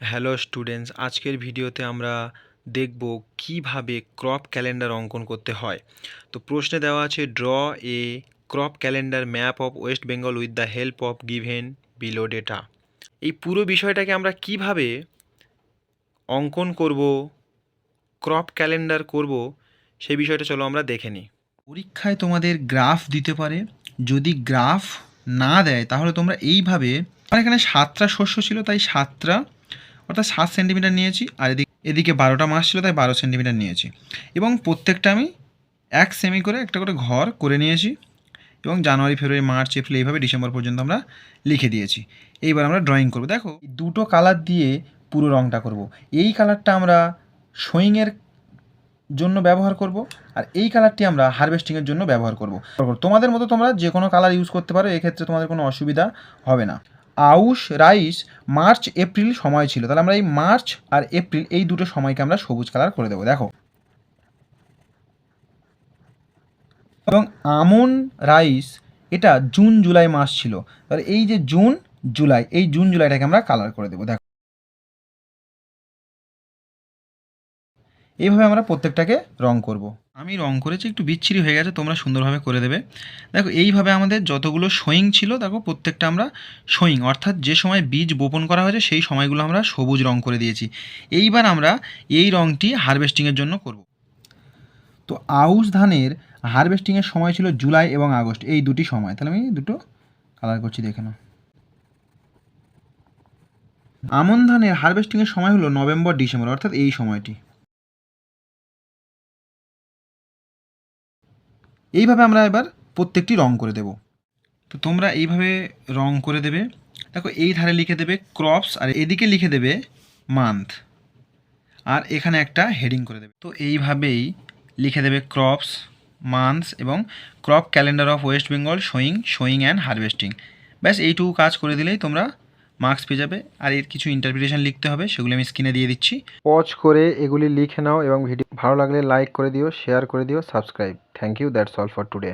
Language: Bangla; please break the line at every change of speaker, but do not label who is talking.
হ্যালো স্টুডেন্টস, আজকের ভিডিওতে আমরা দেখব কিভাবে ক্রপ ক্যালেন্ডার অঙ্কন করতে হয়। তো প্রশ্নে দেওয়া আছে draw A crop calendar map of West Bengal with the help of given below data. এই পুরো বিষয়টাকে আমরা কিভাবে অঙ্কন করব, ক্রপ ক্যালেন্ডার করব, সেই বিষয়টা চলো আমরা দেখে নিই।
পরীক্ষায় তোমাদের গ্রাফ দিতে পারে। যদি গ্রাফ না দেয় তাহলে তোমরা এইভাবে, আমার এখানে 7টা শস্য ছিল তাই 7টা অর্থাৎ 7 সেন্টিমিটার নিয়েছি, আর এদিকে 12টা মাস ছিল তাই 12 সেন্টিমিটার নিয়েছি, এবং প্রত্যেকটা আমি 1 সেমি করে একটা করে ঘর করে নিয়েছি, এবং জানুয়ারি, ফেব্রুয়ারি, মার্চ, এপ্রিল এইভাবে ডিসেম্বর পর্যন্ত আমরা লিখে দিয়েছি। এইবার আমরা ড্রয়িং করব। দেখো, দুটো কালার দিয়ে পুরো রঙটা করব। এই কালারটা আমরা শোয়িংয়ের জন্য ব্যবহার করব, আর এই কালারটি আমরা হারভেস্টিংয়ের জন্য ব্যবহার করব। তোমাদের মতো তোমরা যে কোনো কালার ইউজ করতে পারো, এক্ষেত্রে তোমাদের কোনো অসুবিধা হবে না। আউশ রাইস মার্চ এপ্রিল সময় ছিল, তাহলে আমরা এই মার্চ আর এপ্রিল এই দুটো সময়কে আমরা সবুজ কালার করে দেবো। দেখো, এবং আমন রাইস এটা জুন জুলাই মাস ছিল, তাহলে এই যে জুন জুলাই, এই জুন জুলাইটাকে আমরা কালার করে দেবো। দেখো, এইভাবে আমরা প্রত্যেকটাকে রং করব। আমি রং করেছি, একটু বিচ্ছিরি হয়ে গেছে, তোমরা সুন্দরভাবে করে দেবে। দেখো, এইভাবে আমাদের যতগুলো শোয়িং ছিল, দেখো প্রত্যেকটা আমরা শোয়িং অর্থাৎ যে সময় বীজ বপন করা হয়েছে সেই সময়গুলো আমরা সবুজ রং করে দিয়েছি। এইবার আমরা এই রংটি হারভেস্টিংয়ের জন্য করব। তো আউশ ধানের হারভেস্টিংয়ের সময় ছিল জুলাই এবং আগস্ট, এই দুটি সময়, তাহলে আমি দুটো কালার করছি, দেখে নাও। আমন ধানের হারভেস্টিংয়ের সময় হলো নভেম্বর ডিসেম্বর, অর্থাৎ এই সময়টি। এইভাবে আমরা এবার প্রত্যেকটি রং করে দেব। তো তোমরা এইভাবে রং করে দেবে। দেখো, এই ধারে লিখে দেবে ক্রপস, আর এদিকে লিখে দেবে মান্থ, আর এখানে একটা হেডিং করে দেবে। তো এইভাবেই লিখে দেবে ক্রপস, মান্থস এবং crop calendar of West Bengal showing and harvesting. ব্যাস এইটুকু কাজ করে দিলেই তোমরা মার্কস পেয়ে যাবে। আর এর কিছু ইন্টারপ্রিটেশন লিখতে হবে, সেগুলো আমি স্ক্রিনে দিয়ে দিচ্ছি।
পজ করে এগুলি লিখে নাও এবং ভিডিও ভালো লাগলে লাইক করে দিও, শেয়ার করে দিও, subscribe. Thank you, that's all for today.